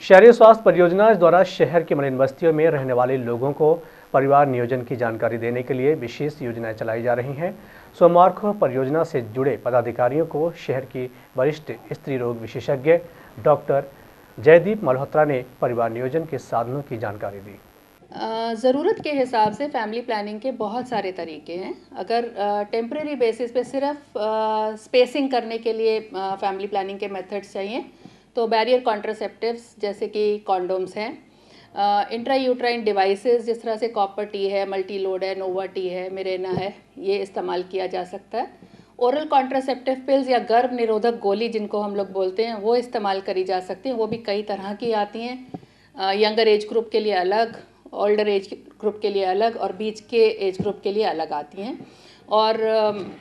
शहरी स्वास्थ्य परियोजना द्वारा शहर की मलिन बस्तियों में रहने वाले लोगों को परिवार नियोजन की जानकारी देने के लिए विशेष योजनाएं चलाई जा रही हैं। सोमवार को परियोजना से जुड़े पदाधिकारियों को शहर की वरिष्ठ स्त्री रोग विशेषज्ञ डॉक्टर जयदीप मल्होत्रा ने परिवार नियोजन के साधनों की जानकारी दी। ज़रूरत के हिसाब से फैमिली प्लानिंग के बहुत सारे तरीके हैं। अगर टेम्परेरी बेसिस पे सिर्फ स्पेसिंग करने के लिए फैमिली प्लानिंग के मेथड्स चाहिए तो बैरियर कॉन्ट्रासेप्टिव्स जैसे कि कॉन्डोम्स हैं, इंट्रा यूट्राइन डिवाइसेस जिस तरह से कॉपर टी है, मल्टी लोड है, नोवा टी है, मिरेना है, ये इस्तेमाल किया जा सकता है। ओरल कॉन्ट्रासेप्टिव पिल्स या गर्भ निरोधक गोली जिनको हम लोग बोलते हैं वो इस्तेमाल करी जा सकती हैं। वो भी कई तरह की आती हैं, यंगर एज ग्रुप के लिए अलग, ओल्डर एज ग्रुप के लिए अलग और बीच के एज ग्रुप के लिए अलग आती हैं। और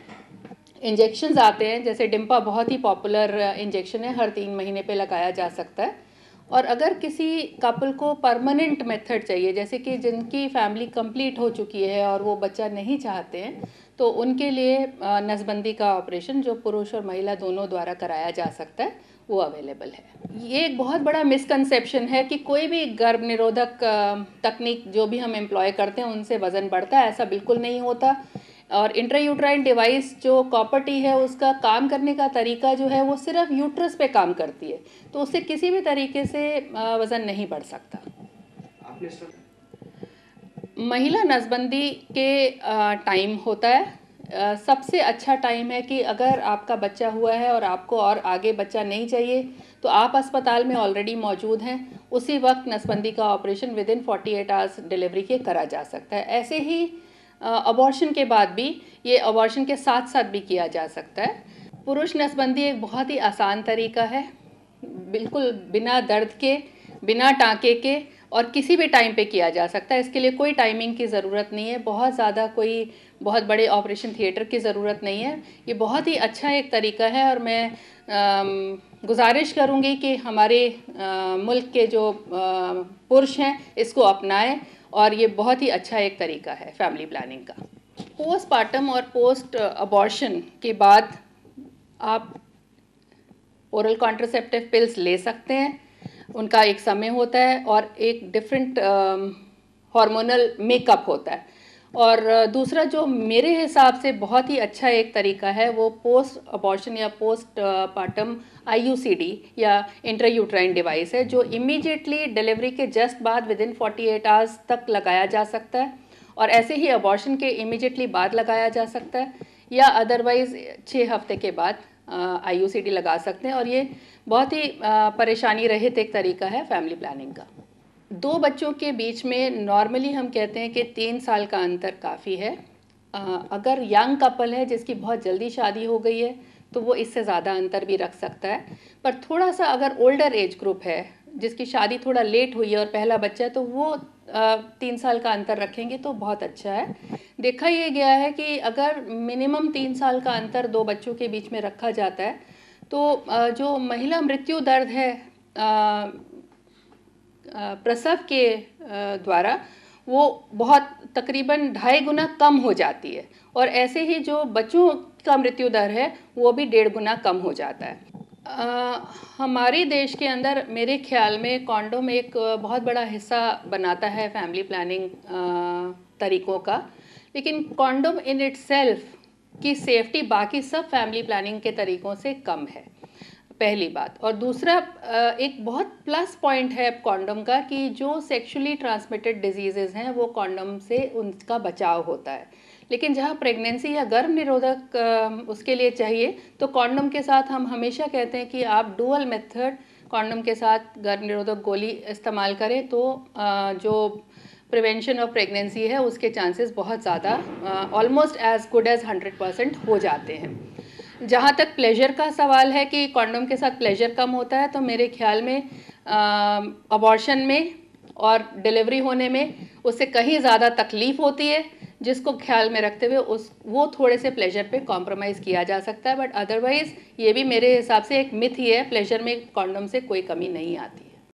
इंजेक्शंस आते हैं, जैसे डिम्पा बहुत ही पॉपुलर इंजेक्शन है, हर 3 महीने पे लगाया जा सकता है। और अगर किसी कपल को परमानेंट मेथड चाहिए, जैसे कि जिनकी फैमिली कंप्लीट हो चुकी है और वो बच्चा नहीं चाहते हैं, तो उनके लिए नसबंदी का ऑपरेशन जो पुरुष और महिला दोनों द्वारा कराया जा सकता है वो अवेलेबल है। ये एक बहुत बड़ा मिसकंसेप्शन है कि कोई भी गर्भ निरोधक तकनीक जो भी हम एम्प्लॉय करते हैं उनसे वज़न बढ़ता है, ऐसा बिल्कुल नहीं होता। और इंट्रायूट्राइन डिवाइस जो कॉपर टी है उसका काम करने का तरीका जो है वो सिर्फ यूट्रस पे काम करती है, तो उससे किसी भी तरीके से वज़न नहीं बढ़ सकता। महिला नसबंदी के टाइम होता है, सबसे अच्छा टाइम है कि अगर आपका बच्चा हुआ है और आपको और आगे बच्चा नहीं चाहिए तो आप अस्पताल में ऑलरेडी मौजूद हैं, उसी वक्त नसबंदी का ऑपरेशन विदिन 48 आवर्स डिलीवरी के करा जा सकता है। ऐसे ही अबॉर्शन के बाद भी, ये अबॉर्शन के साथ साथ भी किया जा सकता है। पुरुष नसबंदी एक बहुत ही आसान तरीका है, बिल्कुल बिना दर्द के, बिना टाँके के और किसी भी टाइम पे किया जा सकता है। इसके लिए कोई टाइमिंग की ज़रूरत नहीं है, बहुत ज़्यादा कोई बहुत बड़े ऑपरेशन थिएटर की ज़रूरत नहीं है। ये बहुत ही अच्छा एक तरीका है और मैं गुजारिश करूँगी कि हमारे मुल्क के जो पुरुष हैं इसको अपनाएं और ये बहुत ही अच्छा एक तरीका है फैमिली प्लानिंग का। पोस्टपार्टम और पोस्ट अबॉर्शन के बाद आप ओरल कॉन्ट्रासेप्टिव पिल्स ले सकते हैं, उनका एक समय होता है और एक डिफरेंट हार्मोनल मेकअप होता है। और दूसरा जो मेरे हिसाब से बहुत ही अच्छा एक तरीका है वो पोस्ट अबॉर्शन या पोस्ट पार्टम IUCD या इंट्रायूट्राइन डिवाइस है, जो इमीडिएटली डिलीवरी के जस्ट बाद विदिन 48 आवर्स तक लगाया जा सकता है और ऐसे ही अबॉर्शन के इमीडिएटली बाद लगाया जा सकता है या अदरवाइज़ 6 हफ्ते के बाद IUCD लगा सकते हैं। और ये बहुत ही परेशानी रहित एक तरीका है फैमिली प्लानिंग का। 2 बच्चों के बीच में नॉर्मली हम कहते हैं कि 3 साल का अंतर काफ़ी है। अगर यंग कपल है जिसकी बहुत जल्दी शादी हो गई है तो वो इससे ज़्यादा अंतर भी रख सकता है, पर थोड़ा सा अगर ओल्डर एज ग्रुप है जिसकी शादी थोड़ा लेट हुई है और पहला बच्चा है तो वो 3 साल का अंतर रखेंगे तो बहुत अच्छा है। देखा ये गया है कि अगर मिनिमम 3 साल का अंतर 2 बच्चों के बीच में रखा जाता है तो जो महिला मृत्यु दर है प्रसव के द्वारा वो बहुत तकरीबन 2.5 गुना कम हो जाती है और ऐसे ही जो बच्चों का मृत्यु दर है वो भी 1.5 गुना कम हो जाता है। हमारे देश के अंदर मेरे ख्याल में कॉन्डोम एक बहुत बड़ा हिस्सा बनाता है फैमिली प्लानिंग तरीक़ों का, लेकिन कॉन्डोम इन इटसेल्फ की सेफ्टी बाकी सब फैमिली प्लानिंग के तरीक़ों से कम है, पहली बात। और दूसरा एक बहुत प्लस पॉइंट है कॉन्डोम का कि जो सेक्सुअली ट्रांसमिटेड डिजीज़ेज़ हैं वो कॉन्डोम से उनका बचाव होता है, लेकिन जहाँ प्रेगनेंसी या गर्भ निरोधक उसके लिए चाहिए तो कॉन्डोम के साथ हम हमेशा कहते हैं कि आप डुअल मेथड कॉन्डोम के साथ गर्भ निरोधक गोली इस्तेमाल करें तो जो प्रिवेंशन ऑफ प्रेगनेंसी है उसके चांसेस बहुत ज़्यादा ऑलमोस्ट एज गुड एज़ 100% हो जाते हैं। जहाँ तक प्लेजर का सवाल है कि कॉन्डोम के साथ प्लेजर कम होता है, तो मेरे ख्याल में अबॉर्शन में और डिलीवरी होने में उससे कहीं ज़्यादा तकलीफ़ होती है, जिसको ख्याल में रखते हुए वो थोड़े से प्लेजर पे कॉम्प्रोमाइज़ किया जा सकता है। बट अदरवाइज़ ये भी मेरे हिसाब से एक मिथ ही है, प्लेजर में कॉन्डोम से कोई कमी नहीं आती।